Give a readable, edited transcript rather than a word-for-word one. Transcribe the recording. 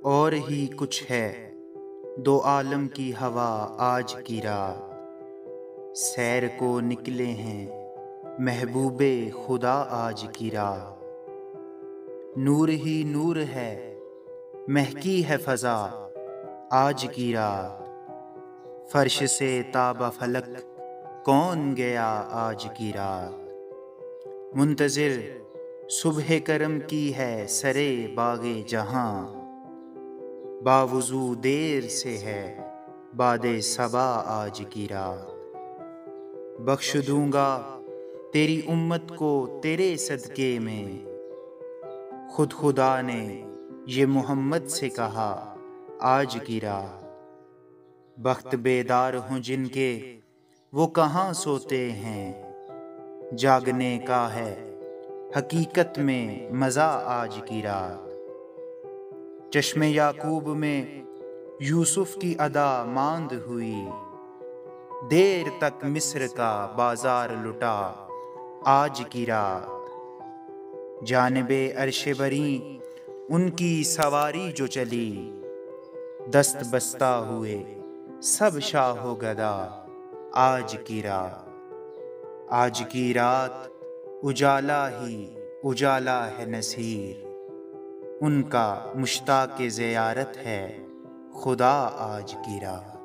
और ही कुछ है दो आलम की हवा आज की रात। सैर को निकले हैं महबूबे खुदा आज की रात। नूर ही नूर है महकी है फजा आज की रात। फर्श से ताबा फलक कौन गया आज की रात। मुंतज़िर सुबह करम की है सरे बागे जहां। बावुज़ू देर से है बादे सबा आज की रात। बख्श दूंगा तेरी उम्मत को तेरे सदके में। खुद खुदा ने ये मोहम्मद से कहा आज की रात। बख्त बेदार हों जिनके वो कहाँ सोते हैं। जागने का है हकीकत में मज़ा आज की रात। चश्मे याकूब में यूसुफ की अदा मांद हुई। देर तक मिस्र का बाजार लुटा आज की रात। जानिबे अर्शे बरी उनकी सवारी जो चली। दस्त बस्ता हुए सब शाहो गदा आज की रात। आज की रात उजाला ही उजाला है नसीर। उनका मुश्ताक़ ज़ियारत है खुदा आज की रात।